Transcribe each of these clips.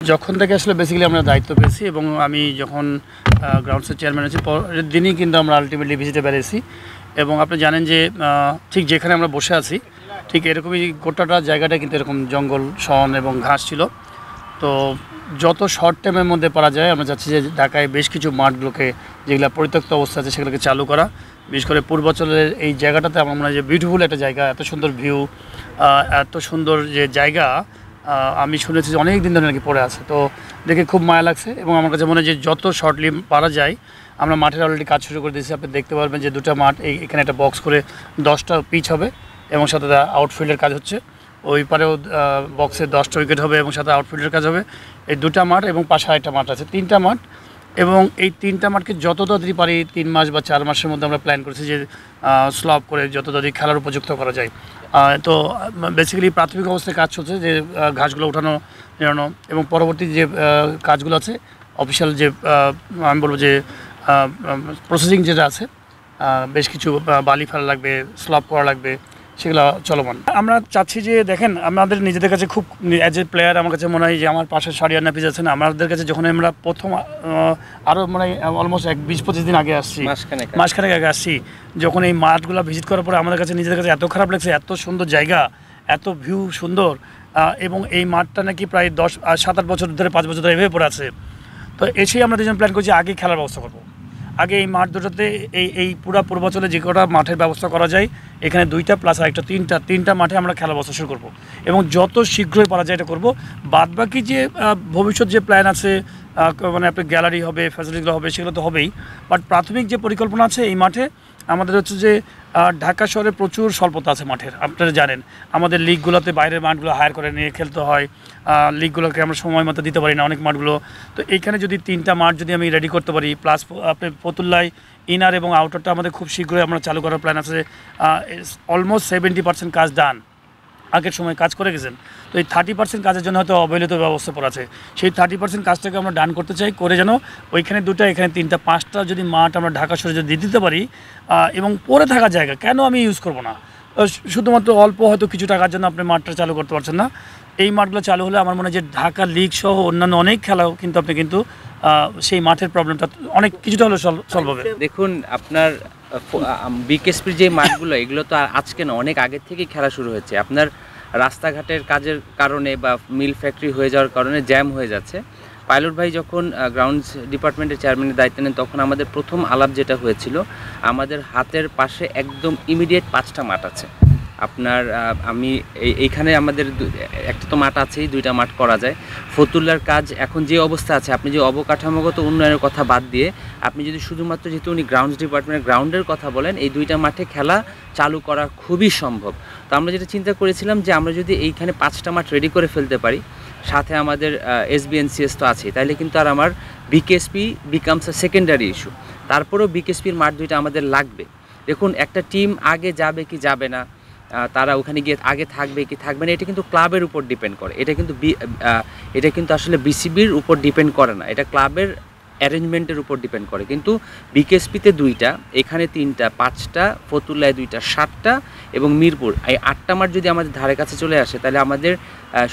যখন থেকে আসলে বেসিক্যালি আমরা দায়িত্ব পেয়েছি এবং আমি যখন গ্রাউন্ডসের চেয়ারম্যান আছি পরের দিনই কিন্তু আমরা আলটিমেটলি ভিজিটে বেরিয়েছি এবং আপনি জানেন যে ঠিক যেখানে আমরা বসে আছি ঠিক এরকমই গোটাটা জায়গাটা কিন্তু এরকম জঙ্গল শন এবং ঘাস ছিল। তো যত শর্ট টাইমের মধ্যে পারা যায় আমরা চাচ্ছি যে ঢাকায় বেশ কিছু মাঠগুলোকে যেগুলো পরিত্যক্ত অবস্থা আছে সেগুলোকে চালু করা। বিশেষ করে পূর্বাঞ্চলের এই জায়গাটাতে আমার মনে হয় যে বিউটিফুল একটা জায়গা, এত সুন্দর ভিউ, এত সুন্দর যে জায়গা আমি শুনেছি যে অনেক দিন ধরে নাকি পড়ে আছে। তো দেখে খুব মায়া লাগছে এবং আমার কাছে মনে হয় যে যত শর্টলি পারা যায় আমরা মাঠের অলরেডি কাজ শুরু করে দিয়েছি। আপনি দেখতে পারবেন যে দুটো মাঠ এখানে একটা বক্স করে 10টা পিচ হবে এবং সাথে আউটফিল্ডের কাজ হচ্ছে, ওই পারেও বক্সে 10টা উইকেট হবে এবং সাথে আউটফিল্ডের কাজ হবে। এই দুটা মাঠ এবং পাশে আরেকটা মাঠ আছে, 3টা মাঠ এবং এই 3টা মাঠকে যত তাড়াতাড়ি পারি 3 মাস বা 4 মাসের মধ্যে আমরা প্ল্যান করেছি যে স্লপ করে যত তাড়াতাড়ি খেলার উপযুক্ত করা যায়। তো বেসিক্যালি প্রাথমিক অবস্থায় কাজ চলছে যে ঘাসগুলো উঠানো নেড়ানো এবং পরবর্তী যে কাজগুলো আছে অফিসিয়াল যে আমি বলবো যে প্রসেসিং যেটা আছে বেশ কিছু বালি ফেলা লাগবে, স্লপ করা লাগবে, সেগুলো চলমান। আমরা চাচ্ছি যে দেখেন আমাদের নিজেদের কাছে খুব অ্যাজ এ প্লেয়ার আমার কাছে মনে হয় যে আমার পাশে শাহরিয়ার নাফিজ আছেন, আমাদের কাছে যখন আমরা প্রথম আরও মনে হয় অলমোস্ট 20-25 দিন আগে আসছি, মাসখানেক আগে আসছি, যখন এই মাঠগুলো ভিজিট করার পরে আমাদের কাছে নিজেদের কাছে এত খারাপ লাগছে, এত সুন্দর জায়গা, এত ভিউ সুন্দর এবং এই মাঠটা নাকি প্রায় 7-8 বছর ধরে 5 বছর ধরে এভাবে পড়ে আছে। তো এসেই আমরা দুজন প্ল্যান করছি আগে খেলার ব্যবস্থা করবো, আগে এই মাঠ দুটোতে এই পুরো পূর্বাঞ্চলে যে কটা মাঠের ব্যবস্থা করা যায় এখানে 2টা প্লাস আরেকটা 3টা মাঠে আমরা খেলার ব্যবস্থা শুরু করবো এবং যত শীঘ্রই পারা যায় এটা করবো। বাদবাকি যে ভবিষ্যৎ যে প্ল্যান আছে মানে আপনার গ্যালারি হবে, ফ্যাসিলিটিগুলো হবে, সেগুলো তো হবেই, বাট প্রাথমিক যে পরিকল্পনা আছে এই মাঠে আমাদের হচ্ছে যে ঢাকা শহরে প্রচুর স্বল্পতা আছে মাঠের। আপনারা জানেন আমাদের লিগগুলোতে বাইরের মাঠগুলো হায়ার করে নিয়ে খেলতে হয়, লিগগুলোকে আমরা সময় মতো দিতে পারি না অনেক মাঠগুলো। তো এইখানে যদি 3টা মাঠ যদি আমি রেডি করতে পারি, প্লাস আপনি ফতুল্লায় ইনার এবং আউটারটা আমাদের খুব শীঘ্রই আমরা চালু করার প্ল্যান আছে। অলমোস্ট 70% কাজ ডান, আগের সময় কাজ করে গেছেন। তো এই 30% কাজের জন্য হয়তো অবহেলিত ব্যবস্থা পড়ে আছে, সেই 30% কাজটাকে আমরা ডান করতে চাই, করে যেন ওইখানে 2টা এখানে 3টা 5টা যদি মাঠ আমরা ঢাকা শহরে যদি দিতে পারি এবং পরে থাকা জায়গা কেন আমি ইউজ করব না, শুধুমাত্র অল্প হয়তো কিছু টাকার জন্য আপনি মাঠটা চালু করতে পারছেন না। এই মাঠগুলো চালু হলে আমার মনে হয় যে ঢাকা লিগ সহ অন্যান্য অনেক খেলাও কিন্তু আপনি কিন্তু সেই মাঠের প্রবলেমটা অনেক কিছুটা হলেও সলভ হবে। দেখুন আপনার বিকেএসপির যে মাঠগুলো এগুলো তো আজকে না, অনেক আগের থেকেই খেলা শুরু হয়েছে। আপনার রাস্তাঘাটের কাজের কারণে বা মিল ফ্যাক্টরি হয়ে যাওয়ার কারণে জ্যাম হয়ে যাচ্ছে। পাইলট ভাই যখন গ্রাউন্ডস ডিপার্টমেন্টের চেয়ারম্যানের দায়িত্ব নেন তখন আমাদের প্রথম আলাপ যেটা হয়েছিল, আমাদের হাতের পাশে একদম ইমিডিয়েট 5টা মাঠ আছে। আপনার আমি এইখানে আমাদের একটা তো মাঠ আছেই, 2টা মাঠ করা যায়। ফতুল্লার কাজ এখন যে অবস্থা আছে, আপনি যে অবকাঠামোগত উন্নয়নের কথা বাদ দিয়ে আপনি যদি শুধুমাত্র যেহেতু উনি গ্রাউন্ডস ডিপার্টমেন্টের গ্রাউন্ডের কথা বলেন, এই 2টা মাঠে খেলা চালু করা খুবই সম্ভব। তো আমরা যেটা চিন্তা করেছিলাম যে আমরা যদি এইখানে 5টা মাঠ রেডি করে ফেলতে পারি, সাথে আমাদের SBNCS তো আছে, তাইলে কিন্তু আর আমার বিকেএসপি বিকামস আ সেকেন্ডারি ইস্যু। তারপরেও বিকেএসপির মাঠ 2টা আমাদের লাগবে। দেখুন একটা টিম আগে যাবে কি যাবে না, তারা ওখানে গিয়ে আগে থাকবে কি থাকবে না, এটা কিন্তু ক্লাবের উপর ডিপেন্ড করে। এটা কিন্তু আসলে বিসিবির উপর ডিপেন্ড করে না, এটা ক্লাবের অ্যারেঞ্জমেন্টের উপর ডিপেন্ড করে। কিন্তু বিকেএসপিতে 2টা, এখানে 3টা, 5টা, ফতুল্লায় 2টা, 7টা এবং মিরপুর এই 8টা মাঠ যদি আমাদের ধারে কাছে চলে আসে তাহলে আমাদের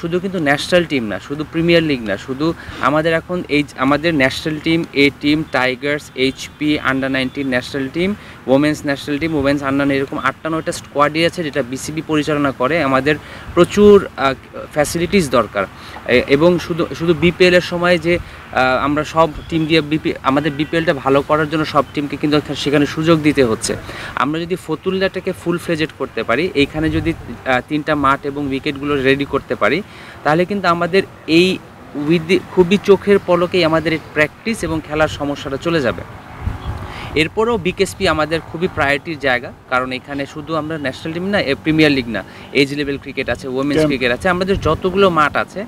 শুধু কিন্তু ন্যাশনাল টিম না, শুধু প্রিমিয়ার লিগ না, শুধু আমাদের এখন আমাদের national team, A team, Tigers, HP, under national team, women's national team, women's under, এরকম 8টা-9টা স্কোয়াডই আছে যেটা বিসিবি পরিচালনা করে। আমাদের প্রচুর ফ্যাসিলিটিস দরকার এবং শুধু বিপিএলের সময় যে আমরা সব টিম দিয়ে আমাদের বিপিএলটা ভালো করার জন্য সব টিমকে কিন্তু সেখানে সুযোগ দিতে হচ্ছে। আমরা যদি ফতুল্লাটাকে ফুল ফ্লেজেড করতে পারি, এইখানে যদি 3টা মাঠ এবং উইকেটগুলো রেডি করতে পারি, তাহলে কিন্তু আমাদের এই খুবই চোখের পলকেই আমাদের প্র্যাকটিস এবং খেলার সমস্যাটা চলে যাবে। এরপরেও বিকেএসপি আমাদের খুবই প্রায়োরিটির জায়গা, কারণ এখানে শুধু আমরা ন্যাশনাল টিম না, প্রিমিয়ার লিগ না, এজ লেভেল ক্রিকেট আছে, ওমেন্স ক্রিকেট আছে, আমাদের যতগুলো মাঠ আছে।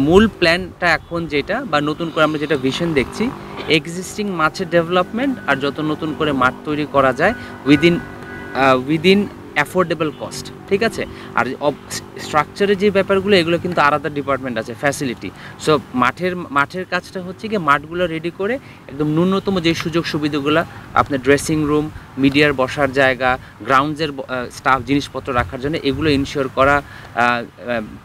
মূল প্ল্যানটা এখন যেটা বা নতুন করে আমরা যেটা ভিশন দেখছি, এক্সিস্টিং মাঠের ডেভেলপমেন্ট আর যত নতুন করে মাঠ তৈরি করা যায় উইদিন অ্যাফোর্ডেবল কস্ট, ঠিক আছে। আর স্ট্রাকচারের যে ব্যাপারগুলো এগুলো কিন্তু আলাদা ডিপার্টমেন্ট আছে, ফ্যাসিলিটি। সো মাঠের কাজটা হচ্ছে কি মাঠগুলো রেডি করে একদম ন্যূনতম যে সুযোগ সুবিধাগুলো, আপনার ড্রেসিং রুম, মিডিয়ার বসার জায়গা, গ্রাউন্ডসের স্টাফ জিনিসপত্র রাখার জন্য এগুলো ইনশিওর করা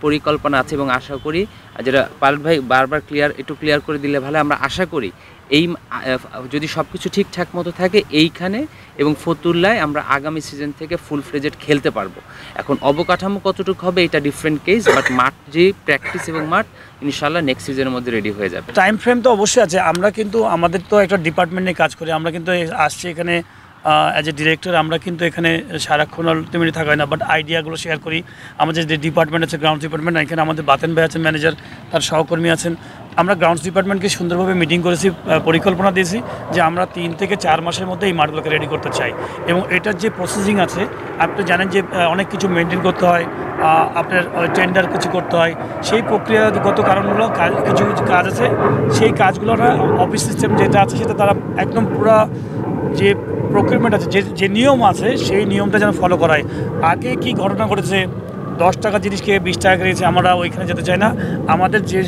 পরিকল্পনা আছে। এবং আশা করি যেটা পাইলট ভাই বারবার একটু ক্লিয়ার করে দিলে ভালো, আমরা আশা করি এই যদি সব কিছু ঠিকঠাক মতো থাকে এইখানে এবং ফতুল্লায় আমরা আগামী সিজন থেকে ফুল ফ্লেজেড খেলতে পারবো। এখন অবকাঠামো কতটুকু হবে এটা ডিফারেন্ট কেস, বাট মাঠ যে প্র্যাকটিস এবং মাঠ ইনশাল্লাহ নেক্সট সিজনের মধ্যে রেডি হয়ে যাবে। টাইম ফ্রেম তো অবশ্যই আছে। আমরা কিন্তু আমাদের তো একটা ডিপার্টমেন্ট নিয়ে কাজ করি, আমরা কিন্তু আসছি এখানে অ্যাজ এ ডিরেক্টর, আমরা কিন্তু এখানে সারাক্ষণ আলটিমেটলি থাকা হয় না, বাট আইডিয়াগুলো শেয়ার করি। আমাদের যে ডিপার্টমেন্ট আছে গ্রাউন্ড ডিপার্টমেন্ট, এখানে আমাদের বাতেন ভাই আছেন ম্যানেজার, তার সহকর্মী আছেন। আমরা গ্রাউন্ডস ডিপার্টমেন্টকে সুন্দরভাবে মিটিং করেছি, পরিকল্পনা দিয়েছি যে আমরা 3 থেকে 4 মাসের মধ্যে এই মাঠগুলোকে রেডি করতে চাই। এবং এটার যে প্রসেসিং আছে, আপনি জানেন যে অনেক কিছু মেনটেন করতে হয়, আপনার টেন্ডার কিছু করতে হয়, সেই প্রক্রিয়াগত কারণগুলো কিছু কিছু কাজ আছে, সেই কাজগুলো অফিস সিস্টেম যেটা আছে সেটা তারা একদম পুরো যে প্রক্রিয়ামেন্ট আছে, যে নিয়ম আছে সেই নিয়মটা যেন ফলো করা হয়। আগে কি ঘটনা ঘটেছে, 10 টাকা জিনিসকে 20 টাকা করেছে, আমরা ওইখানে যেতে চাই না। আমাদের যে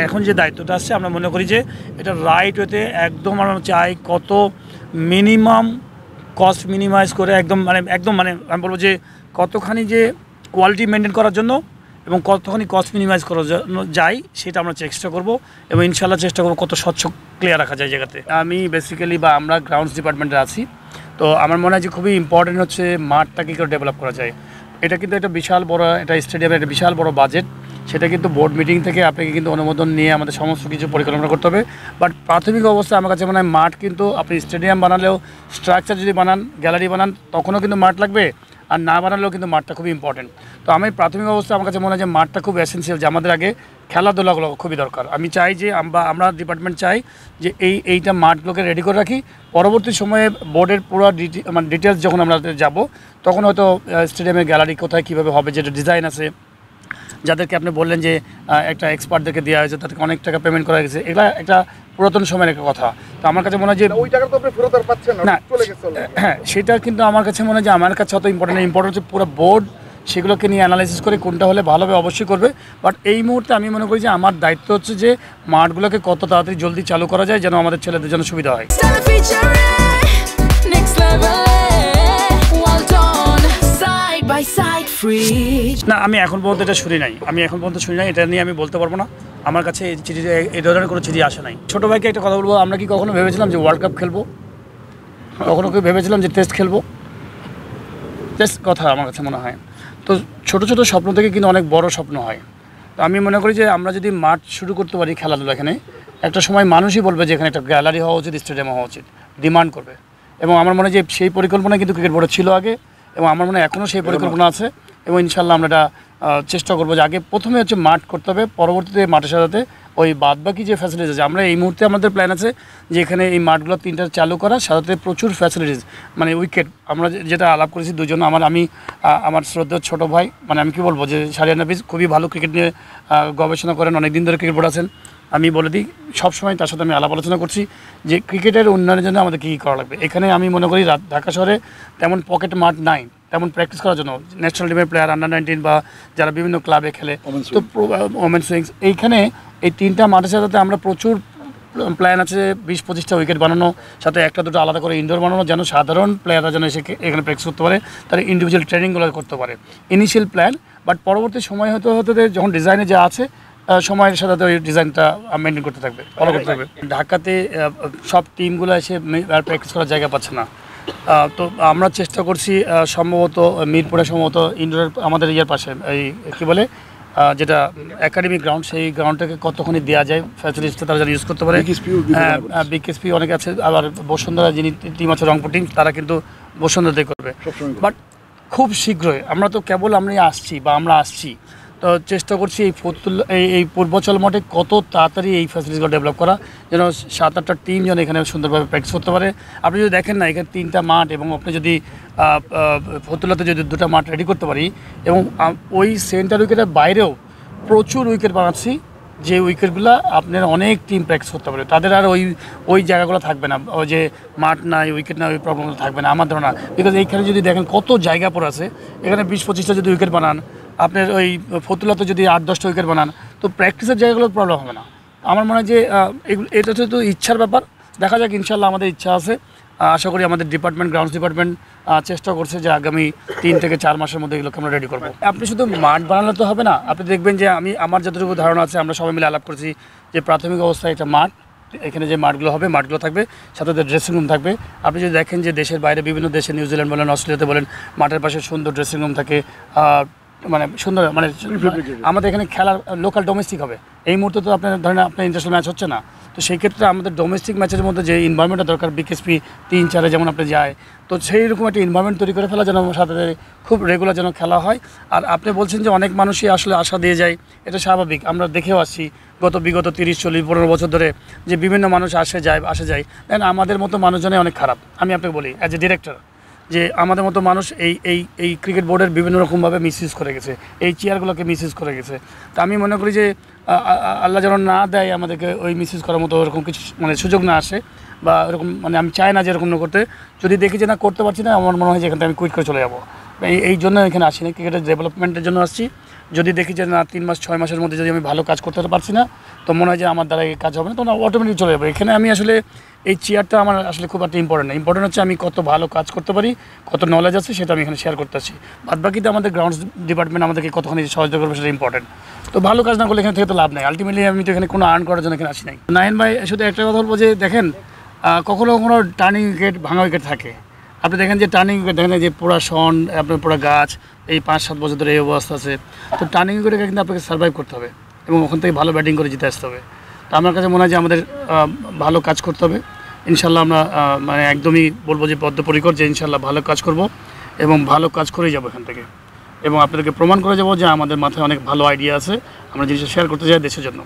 এখন যে দায়িত্বটা আসছে, আমরা মনে করি যে এটা রাইট ওয়েতে একদম আমরা চাই কত মিনিমাম কস্ট মিনিমাইজ করে একদম আমি বলবো যে কতখানি যে কোয়ালিটি মেনটেন করার জন্য এবং কতখানি কস্ট মিনিমাইজ করা যায় সেটা আমরা চেষ্টা করব। এবং ইনশাল্লাহ চেষ্টা করবো কত স্বচ্ছ ক্লিয়ার রাখা যায় জায়গাতে। আমি বেসিক্যালি আমরা গ্রাউন্ডস ডিপার্টমেন্টে আছি, তো আমার মনে হয় যে খুবই ইম্পর্টেন্ট হচ্ছে মাঠটাকে কী করে ডেভেলপ করা যায়। এটা কিন্তু একটা বিশাল বড়, এটা স্টেডিয়ামের একটা বিশাল বড় বাজেট, সেটা কিন্তু বোর্ড মিটিং থেকে আপনাকে কিন্তু অনুমোদন নিয়ে আমাদের সমস্ত কিছু পরিকল্পনা করতে হবে। বাট প্রাথমিক অবস্থায় আমার কাছে মনে হয় মাঠ কিন্তু আপনি স্টেডিয়াম বানালেও, স্ট্রাকচার যদি বানান, গ্যালারি বানান, তখনও কিন্তু মাঠ লাগবে, আর না বানালেও কিন্তু মাঠটা খুবই ইম্পর্টেন্ট। তো আমি প্রাথমিক অবস্থায় আমার কাছে মনে হয় যে মাঠটা খুব এসেন্সিয়াল, যে আমাদের আগে খেলাধুলাগুলো খুবই দরকার। আমি চাই যে আমরা ডিপার্টমেন্ট চাই যে এইটা মাঠগুলোকে রেডি করে রাখি, পরবর্তী সময়ে বোর্ডের পুরো ডিটেলস যখন আমরা যাব তখন হয়তো স্টেডিয়ামের গ্যালারি কোথায় কীভাবে হবে, যেটা ডিজাইন আছে, যাদেরকে আপনি বললেন যে একটা এক্সপার্টদেরকে দেওয়া হয়েছে, তাদেরকে অনেক টাকা পেমেন্ট করা গেছে, এগুলো একটা পুরাতন সময়ের একটা কথা। তো আমার কাছে মনে হয় যে ওই টাকা তো আপনি ফেরত আর পাচ্ছেন না, চলে গেছে। হ্যাঁ, সেটা কিন্তু আমার কাছে মনে হয় যে আমার কাছে অত ইম্পর্টেন্ট হচ্ছে পুরো বোর্ড সেগুলোকে নিয়ে অ্যানালাইসিস করে কোনটা হলে ভালো হবে অবশ্যই করবে। বাট এই মুহূর্তে আমি মনে করি যে আমার দায়িত্ব হচ্ছে যে মাঠগুলোকে কত তাড়াতাড়ি জলদি চালু করা যায় যেন আমাদের ছেলেদের জন্য সুবিধা হয়। না, আমি এখন পর্যন্ত এটা শুনি নাই, এটা নিয়ে আমি বলতে পারবো না। আমার কাছে এই ধরনের কোনো চিঠি আসে নাই। ছোটো ভাইকে একটা কথা বলবো, আমরা কি কখনো ভেবেছিলাম যে ওয়ার্ল্ড কাপ খেলবো? কখনো কি ভেবেছিলাম যে টেস্ট খেলবো? টেস্ট কথা আমার কাছে মনে হয় তো ছোটো ছোটো স্বপ্ন থেকে কিন্তু অনেক বড় স্বপ্ন হয়। তো আমি মনে করি যে আমরা যদি মাঠ শুরু করতে পারি খেলাধুলা, এখানে একটা সময় মানুষই বলবে যে এখানে একটা গ্যালারি হওয়া উচিত, স্টেডিয়াম হওয়া উচিত, ডিমান্ড করবে। এবং আমার মনে হয় যে সেই পরিকল্পনা কিন্তু ক্রিকেট বোর্ডে ছিল আগে, এবং আমার মনে হয় এখনও সেই পরিকল্পনা আছে। এবং ইনশাল্লাহ আমরা এটা চেষ্টা করবো যে আগে প্রথমে হচ্ছে মাঠ করতে হবে, পরবর্তীতে মাঠের সাথে ওই বাদবাকি যে ফ্যাসিলিটিস আছে, আমরা এই মুহূর্তে আমাদের প্ল্যান আছে যে এখানে এই মাঠগুলো 3টা চালু করা, সাথে প্রচুর ফ্যাসিলিটিস, মানে উইকেট আমরা যেটা আলাপ করেছি দুজন, আমার শ্রদ্ধেয় ছোটো ভাই, মানে আমি কি বলবো যে শাহরিয়ার নাফিস খুবই ভালো ক্রিকেট নিয়ে গবেষণা করেন, অনেক দিন ধরে ক্রিকেট বোর্ড আছেন। আমি বলে দিই, সবসময় তার সাথে আমি আলাপ আলোচনা করছি যে ক্রিকেটের উন্নয়নের জন্য আমাদের কী কী করা লাগবে। এখানে আমি মনে করি ঢাকা শহরে তেমন পকেট মাঠ নাই তেমন প্র্যাকটিস করার জন্য, ন্যাশনাল টিমের প্লেয়ার, আন্ডার-19 বা যারা বিভিন্ন ক্লাবে খেলে, তো ওমেন্স উইংস, এইখানে এই 3টা মাঠের সাথে আমরা প্রচুর প্ল্যান আছে 20-25টা উইকেট বানানো, সাথে 1-2টা আলাদা করে ইনডোর বানানো, যেন সাধারণ প্লেয়াররা যেন এসে এখানে প্র্যাকটিস করতে পারে, তারা ইন্ডিভিজুয়াল ট্রেনিংগুলো করতে পারে। ইনিশিয়াল প্ল্যান, বাট পরবর্তী সময় হতে যখন ডিজাইনে যা আছে সময়ের সাথে ওই ডিজাইনটা মেনটেন করতে থাকবে, ফলো করতে থাকবে। ঢাকাতে সব টিমগুলো এসে প্র্যাকটিস করার জায়গা পাচ্ছে না, তো আমরা চেষ্টা করছি সম্ভবত মিরপুরে সম্ভবত ইনডোরের আমাদের পাশে এই কী বলে যেটা একাডেমিক গ্রাউন্ড, সেই গ্রাউন্ডটাকে কতক্ষণই দেওয়া যায় ফ্যাসিলিটিসটা তারা যেন ইউজ করতে পারে। বিকেএসপি অনেক আছে, আবার বসুন্ধরা যিনি টিম আছে রংপুর টিম, তারা কিন্তু বসুন্ধরাতে করবে। বাট খুব শীঘ্রই আমরা আসছি, তো চেষ্টা করছি এই পূর্বাচল মাঠে কত তাড়াতাড়ি এই ফ্যাসিলিটিসগুলো ডেভেলপ করা, যেন 7-8টা টিম যেন এখানে সুন্দরভাবে প্র্যাকটিস করতে পারে। আপনি যদি দেখেন না, এখানে 3টা মাঠ, এবং আপনি যদি ফতুল্লাতে যদি 2টা মাঠ রেডি করতে পারি, এবং ওই সেন্টার উইকেটের বাইরেও প্রচুর উইকেট বানাচ্ছি, যে উইকেটগুলো আপনার অনেক টিম প্র্যাকটিস করতে পারে, তাদের আর ওই জায়গাগুলো থাকবে না, ওই যে মাঠ নাই, উইকেট নাই, ওই প্রবলেমগুলো থাকবে না আমার ধারণা। বিকজ এইখানে যদি দেখেন কত জায়গা পড়ে আছে, এখানে 20-25টা যদি উইকেট বানান, আপনার ওই ফতুল্লাতে যদি 8-10টা উইকেট বানান, তো প্র্যাকটিসের জায়গাগুলোর প্রবলেম হবে না। আমার মনে হয় যে এটা তো ইচ্ছার ব্যাপার, দেখা যাক ইনশাল্লাহ। আমাদের ইচ্ছা আছে, আশা করি আমাদের ডিপার্টমেন্ট, গ্রাউন্ডস ডিপার্টমেন্ট চেষ্টা করছে যে আগামী 3 থেকে 4 মাসের মধ্যে এগুলোকে আমরা রেডি করবো। আপনি শুধু মাঠ বানালে তো হবে না, আপনি দেখবেন যে আমার যতটুকু ধারণা আছে, আমরা সবাই মিলে আলাপ করেছি যে প্রাথমিক অবস্থায় একটা মাঠ, এখানে যে মাঠগুলো হবে, মাঠগুলো থাকবে, সাথে ড্রেসিং রুম থাকবে। আপনি যদি দেখেন যে দেশের বাইরে বিভিন্ন দেশে, নিউজিল্যান্ড বলেন, অস্ট্রেলিয়াতে বলেন, মাঠের পাশে সুন্দর ড্রেসিং রুম থাকে, মানে সুন্দর, মানে আমাদের এখানে খেলার লোকাল ডোমেস্টিক হবে। এই মুহূর্তে তো আপনার ধরেন আপনার ইন্টারন্যাশনাল ম্যাচ হচ্ছে না, তো সেই ক্ষেত্রে আমাদের ডোমেস্টিক ম্যাচের মধ্যে যে এনভায়রনমেন্টটা দরকার, বিকেএসপি 3-4 যেমন আপনি যায়, তো সেই রকম একটা এনভায়রনমেন্ট তৈরি করে ফেলা যেন সাথে খুব রেগুলার যেন খেলা হয়। আর আপনি বলছেন যে অনেক মানুষই আসলে আশা দিয়ে যায়, এটা স্বাভাবিক। আমরা দেখেও আসছি বিগত 30-40-15 বছর ধরে যে বিভিন্ন মানুষ আসে যায়। দেন আমাদের মতো মানুষজনে অনেক খারাপ। আমি আপনাকে বলি অ্যাজ এ ডিরেক্টর, যে আমাদের মতো মানুষ এই ক্রিকেট বোর্ডের বিভিন্ন রকমভাবে মিসইউজ করে গেছে, এই চেয়ারগুলোকে মিসইউজ করে গেছে। তা আমি মনে করি যে আল্লাহ যেন না দেয় আমাদেরকে ওই মিসইউজ করার মতো ওরকম কিছু মানে সুযোগ না আসে, বা এরকম মানে আমি চাই না যে এরকম না করতে। যদি দেখি যে না করতে পারছি না, আমার মনে হয় যে এখান থেকে আমি কুইট করে চলে যাবো। এই জন্য এখানে আসি না, ক্রিকেটের ডেভেলপমেন্টের জন্য আসছি। যদি দেখি যে না 3 মাস 6 মাসের মধ্যে যদি আমি ভালো কাজ করতে পারছি না, তো মনে হয় যে আমার দ্বারা এই কাজ হবে না, তখন অটোমেটিক চলে যাবো। এখানে আমি আসলে এই চেয়ারটা আমার আসলে খুব একটা ইম্পর্টেন্ট না, ইম্পর্টেন্ট হচ্ছে আমি কত ভালো কাজ করতে পারি, কত নলেজ আছে, সেটা আমি এখানে শেয়ার করতে আসছি। বাদবাকিতে আমাদের গ্রাউন্ডস ডিপার্টমেন্ট আমাদেরকে কতখানি সহযোগিতা করবে সেটা ইম্পর্টেন্ট। তো ভালো কাজ না করলে এখানে থেকে তো লাভ নেই। আলটিমেটলি আমি তো এখানে কোনো আর্ন করার জন্য এখানে আসি নাই। নাইন ভাই, শুধু একটা কথা বলবো যে দেখেন, কখনো কখনো টার্নিং উইকেট, ভাঙা উইকেট থাকে। আপনি দেখেন যে টার্নিং উইকেট দেখেন যে পুরো শন, আপনার পুরো গাছ, এই 5-7 বছর ধরে এই অবস্থা আছে। তো টার্নিং উইকেটে কিন্তু আপনাকে সার্ভাইভ করতে হবে এবং ওখান থেকে ভালো ব্যাটিং করে জিতে আসতে হবে। তো আমার কাছে মনে হয় যে আমাদের ভালো কাজ করতে হবে। ইনশাল্লাহ আমরা মানে একদমই বলবো যে বদ্ধপরিকর, যে ইনশাল্লাহ ভালো কাজ করব এবং ভালো কাজ করেই যাবো এখান থেকে, এবং আপনাদেরকে প্রমাণ করে যাবো যে আমাদের মাথায় অনেক ভালো আইডিয়া আছে, আমরা জিনিসটা শেয়ার করতে চাই দেশের জন্য।